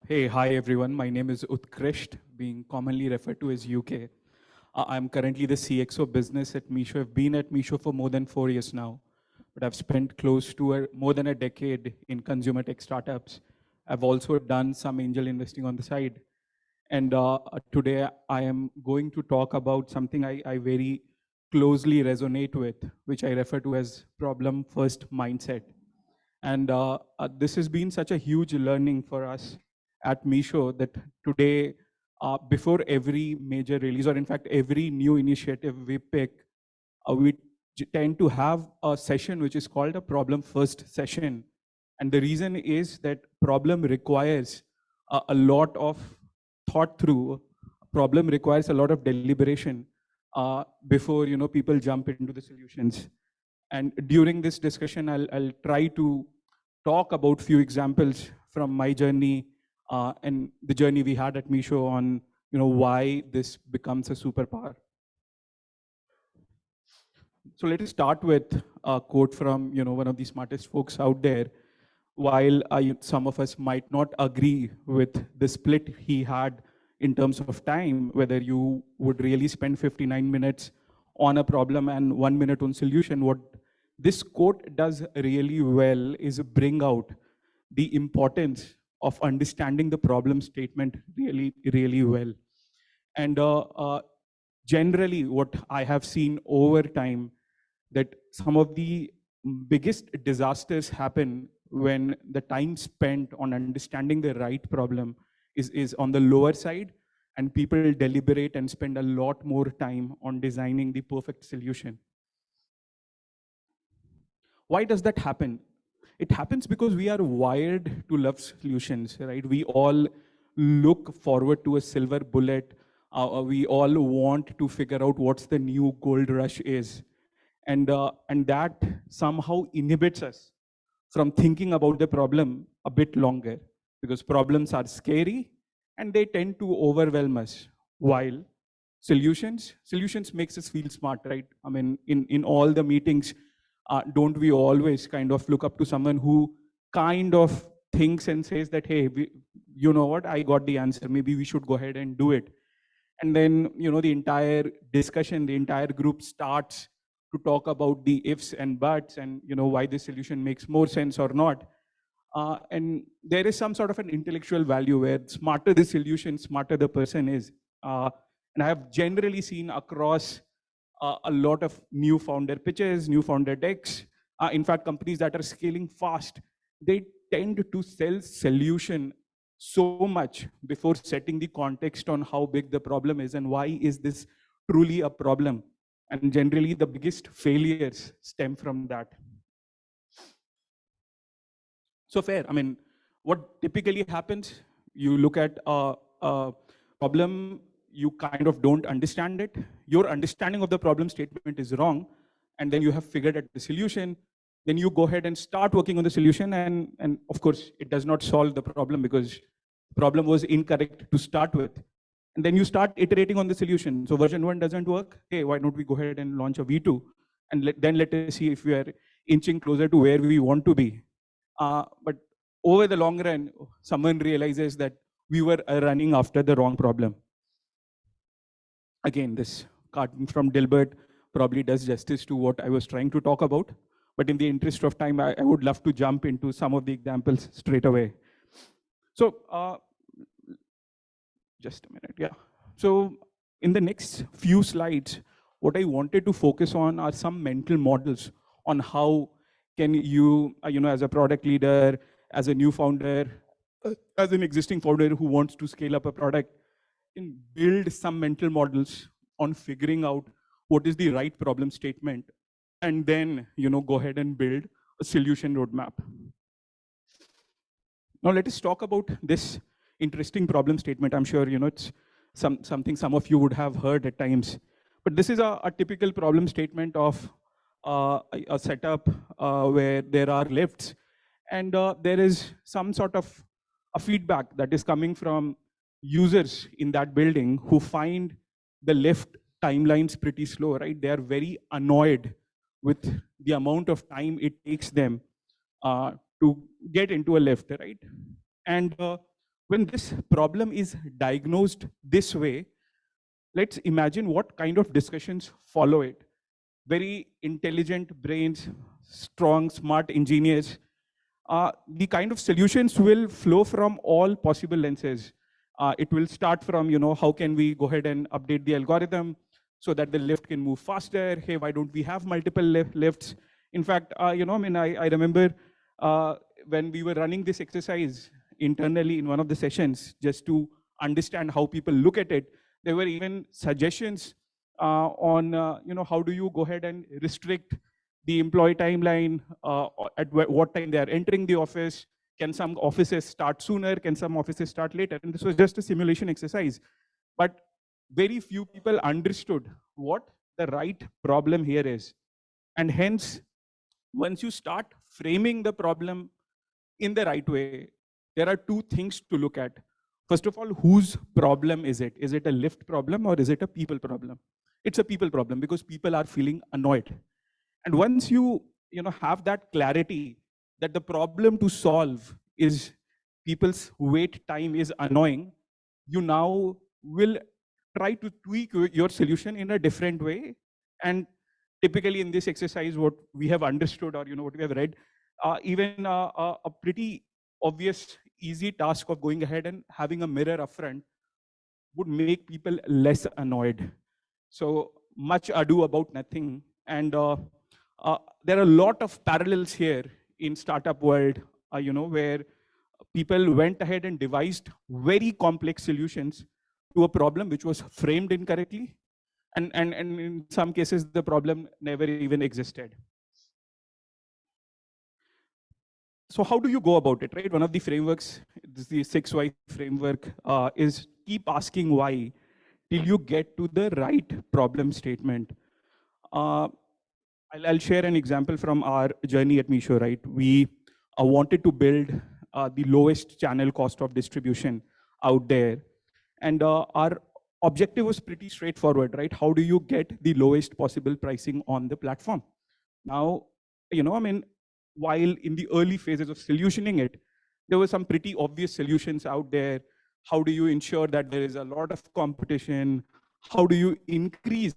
Hey, hi everyone. My name is Utkrishta, being commonly referred to as UK. I'm currently the CXO business at Meesho. I've been at Meesho for more than 4 years now, but I've spent close to more than a decade in consumer tech startups. I've also done some angel investing on the side. And today I am going to talk about something I very closely resonate with, which I refer to as problem first mindset. And this has been such a huge learning for us at Meesho that today, before every major release, or in fact, every new initiative we pick, we tend to have a session which is called a problem first session. And the reason is that problem requires a lot of thought through. Problem requires a lot of deliberation before people jump into the solutions. And during this discussion, I'll try to talk about few examples from my journey and the journey we had at Meesho on why this becomes a superpower. So let us start with a quote from one of the smartest folks out there. While some of us might not agree with the split he had in terms of time, whether you would really spend 59 minutes on a problem and 1 minute on solution, what this quote does really well is bring out the importance of understanding the problem statement really, really well. And generally, what I have seen over time that some of the biggest disasters happen when the time spent on understanding the right problem is on the lower side, and people deliberate and spend a lot more time on designing the perfect solution. Why does that happen? It happens because we are wired to love solutions, right? We all look forward to a silver bullet. We all want to figure out what's the new gold rush is. And that somehow inhibits us from thinking about the problem a bit longer, because problems are scary and they tend to overwhelm us, while solutions makes us feel smart, right? I mean, in all the meetings, don't we always kind of look up to someone who kind of thinks and says that, hey, you know what, I got the answer, maybe we should go ahead and do it. And then the entire discussion, the entire group starts to talk about the ifs and buts, and why the solution makes more sense or not. And there is some sort of an intellectual value where smarter the solution, smarter the person is. And I have generally seen across a lot of new founder pitches, new founder decks. In fact, companies that are scaling fast, they tend to sell solution so much before setting the context on how big the problem is and why is this truly a problem. And generally, the biggest failures stem from that. So fair. I mean, what typically happens, you look at a problem, you kind of don't understand it. Your understanding of the problem statement is wrong, and then you have figured out the solution. Then you go ahead and start working on the solution, and of course, it does not solve the problem because the problem was incorrect to start with. And then you start iterating on the solution. So version 1 doesn't work. Hey, why don't we go ahead and launch a V2? And then let us see if we are inching closer to where we want to be. But over the long run, someone realizes that we were running after the wrong problem. Again, this cartoon from Dilbert probably does justice to what I was trying to talk about. But in the interest of time, I would love to jump into some of the examples straight away. So just a minute, yeah. So in the next few slides, what I wanted to focus on are some mental models on how can you, as a product leader, as a new founder, as an existing founder who wants to scale up a product, can build some mental models on figuring out what is the right problem statement, and then go ahead and build a solution roadmap. Now let us talk about this interesting problem statement. I'm sure it's something some of you would have heard at times, but this is a typical problem statement of a setup where there are lifts, and there is some sort of a feedback that is coming from users in that building who find the lift timelines pretty slow, right? They are very annoyed with the amount of time it takes them to get into a lift, right? And When this problem is diagnosed this way, let's imagine what kind of discussions follow it. Very intelligent brains, strong, smart engineers. The kind of solutions will flow from all possible lenses. It will start from, how can we go ahead and update the algorithm so that the lift can move faster? Hey, why don't we have multiple lifts? In fact, I remember when we were running this exercise internally in one of the sessions, just to understand how people look at it, there were even suggestions on, how do you go ahead and restrict the employee timeline, at what time they are entering the office. Can some offices start sooner? Can some offices start later? And this was just a simulation exercise. But very few people understood what the right problem here is. And hence, once you start framing the problem in the right way, there are two things to look at. First of all, whose problem is it? Is it a lift problem or is it a people problem? It's a people problem because people are feeling annoyed. And once you have that clarity that the problem to solve is people's wait time is annoying, you now will try to tweak your solution in a different way. And typically in this exercise, what we have understood or what we have read, even a pretty obvious, easy task of going ahead and having a mirror up front would make people less annoyed. So much ado about nothing. And there are a lot of parallels here in startup world, where people went ahead and devised very complex solutions to a problem which was framed incorrectly. And in some cases, the problem never even existed. So how do you go about it, right? One of the frameworks, the 6 why framework, is keep asking why till you get to the right problem statement. I'll share an example from our journey at Meesho, right? We wanted to build the lowest channel cost of distribution out there. And our objective was pretty straightforward, right? How do you get the lowest possible pricing on the platform? Now, while in the early phases of solutioning it, there were some pretty obvious solutions out there. How do you ensure that there is a lot of competition? How do you increase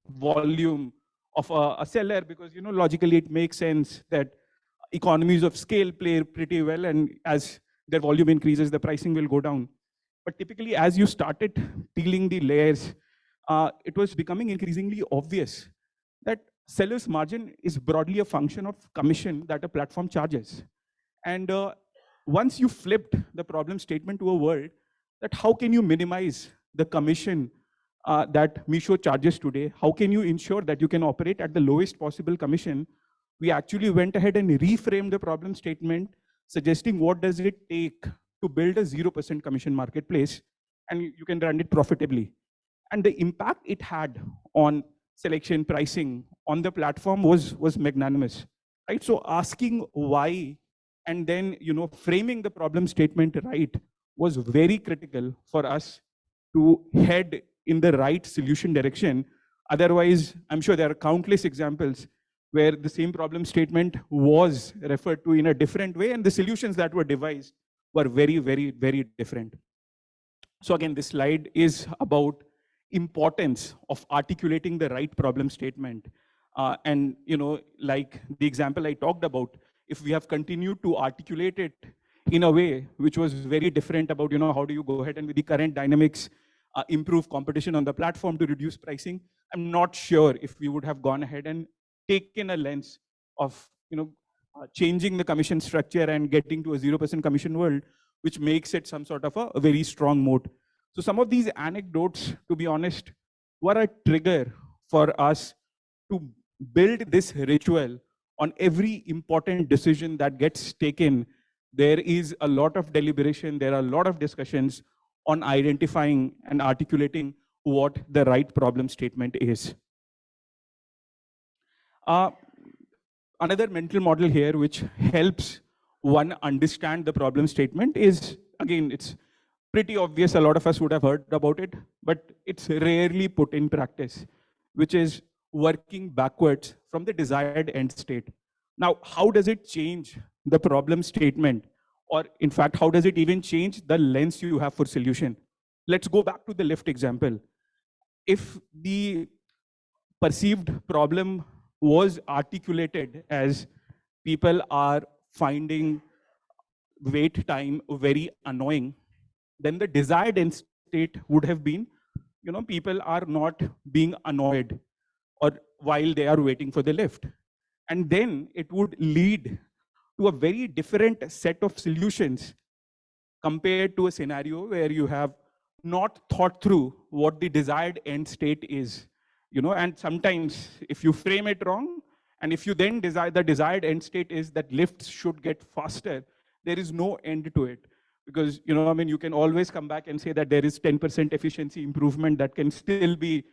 volume of a seller? Because logically it makes sense that economies of scale play pretty well, and as their volume increases, the pricing will go down. But typically, as you started peeling the layers, it was becoming increasingly obvious that seller's margin is broadly a function of commission that a platform charges. And once you flipped the problem statement to a world that how can you minimize the commission that Meesho charges today, how can you ensure that you can operate at the lowest possible commission, we actually went ahead and reframed the problem statement, suggesting what does it take to build a 0% commission marketplace, and you can run it profitably. And the impact it had on selection pricing on the platform was magnanimous, right? So asking why and then framing the problem statement right was very critical for us to head in the right solution direction. Otherwise, I'm sure there are countless examples where the same problem statement was referred to in a different way and the solutions that were devised were very, very, very different. So again, this slide is about importance of articulating the right problem statement. And like the example I talked about, if we have continued to articulate it in a way which was very different about how do you go ahead and with the current dynamics improve competition on the platform to reduce pricing, I'm not sure if we would have gone ahead and taken a lens of changing the commission structure and getting to a 0% commission world, which makes it some sort of a very strong moat. So some of these anecdotes, to be honest, were a trigger for us to build this ritual on every important decision that gets taken. There is a lot of deliberation, there are a lot of discussions on identifying and articulating what the right problem statement is. Another mental model here which helps one understand the problem statement is, again, it's pretty obvious, a lot of us would have heard about it, but it's rarely put in practice, which is working backwards from the desired end state. Now, how does it change the problem statement Or in fact, how does it even change the lens you have for solution? Let's go back to the lift example. If the perceived problem was articulated as people are finding wait time very annoying, then the desired end state would have been, people are not being annoyed or while they are waiting for the lift. And then it would lead to a very different set of solutions compared to a scenario where you have not thought through what the desired end state is. And sometimes if you frame it wrong, and if you then desire the desired end state is that lifts should get faster, there is no end to it. Because you can always come back and say that there is 10% efficiency improvement that can still be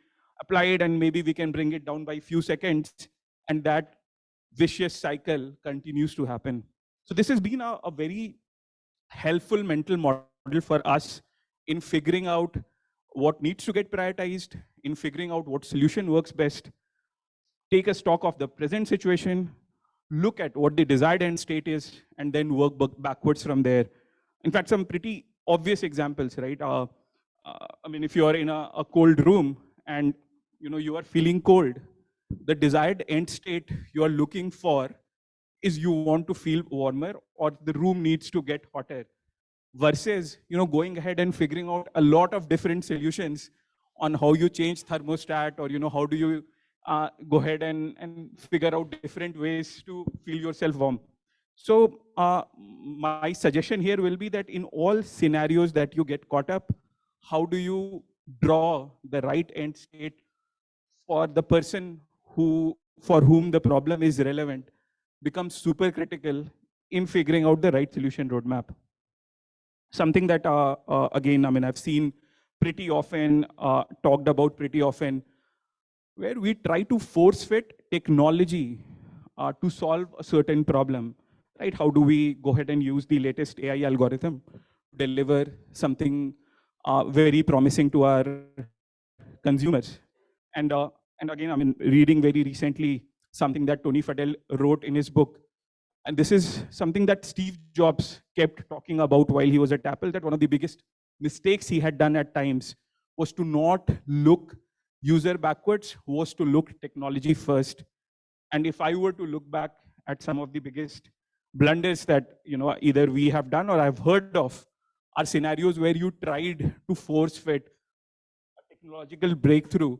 applied, and maybe we can bring it down by a few seconds, and that vicious cycle continues to happen. So this has been a very helpful mental model for us in figuring out what needs to get prioritized, in figuring out what solution works best, take a stock of the present situation, look at what the desired end state is, and then work backwards from there. In fact, some pretty obvious examples, right? If you are in a cold room and you are feeling cold, the desired end state you are looking for is you want to feel warmer or the room needs to get hotter, versus going ahead and figuring out a lot of different solutions on how you change thermostat, or how do you go ahead and figure out different ways to feel yourself warm. So my suggestion here will be that in all scenarios that you get caught up, how do you draw the right end state for the person for whom the problem is relevant becomes super critical in figuring out the right solution roadmap. Something that, again, I've seen pretty often, talked about pretty often, where we try to force fit technology to solve a certain problem, right? How do we go ahead and use the latest AI algorithm to deliver something very promising to our consumers? And again, reading very recently something that Tony Fadell wrote in his book. And this is something that Steve Jobs kept talking about while he was at Apple, that one of the biggest mistakes he had done at times was to not look user backwards, was to look technology first. And if I were to look back at some of the biggest blunders that either we have done or I've heard of, are scenarios where you tried to force fit a technological breakthrough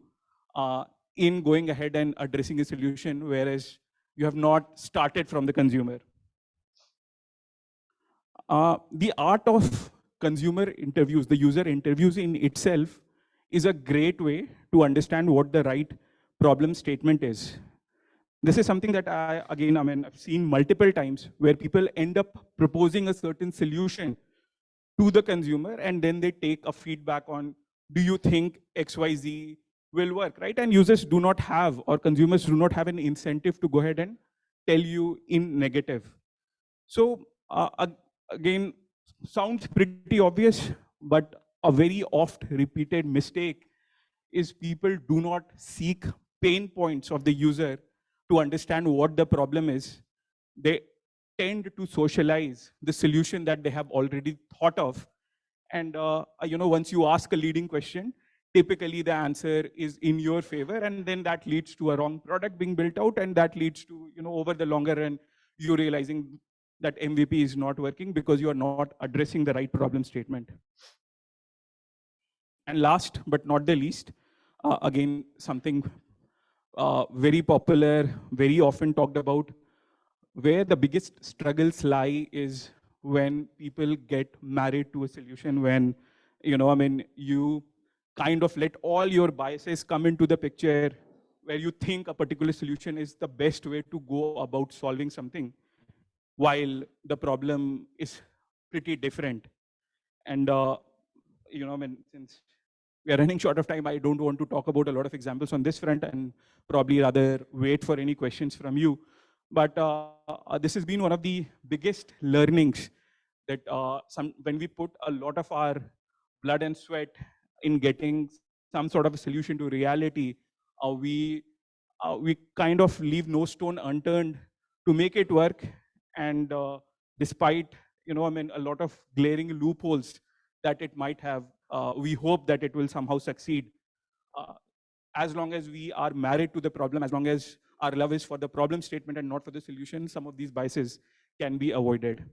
in going ahead and addressing a solution, whereas you have not started from the consumer. The art of consumer interviews, the user interviews in itself, is a great way to understand what the right problem statement is. This is something that I've seen multiple times where people end up proposing a certain solution to the consumer, and then they take a feedback on, do you think XYZ will work, right? And users do not have, or consumers do not have an incentive to go ahead and tell you in negative. So again, sounds pretty obvious, but a very oft repeated mistake is people do not seek pain points of the user to understand what the problem is. They tend to socialize the solution that they have already thought of. And once you ask a leading question, typically the answer is in your favor, and then that leads to a wrong product being built out, and that leads to, over the longer run, you realizing that MVP is not working because you are not addressing the right problem statement. And last but not the least, again, something very popular, very often talked about, where the biggest struggles lie is when people get married to a solution, when, you kind of let all your biases come into the picture, where you think a particular solution is the best way to go about solving something, while the problem is pretty different. And, since we are running short of time, I don't want to talk about a lot of examples on this front, and probably rather wait for any questions from you. But this has been one of the biggest learnings, that when we put a lot of our blood and sweat in getting some sort of a solution to reality, we kind of leave no stone unturned to make it work. And despite a lot of glaring loopholes that it might have. We hope that it will somehow succeed. Uh, as long as we are married to the problem, as long as our love is for the problem statement and not for the solution, some of these biases can be avoided.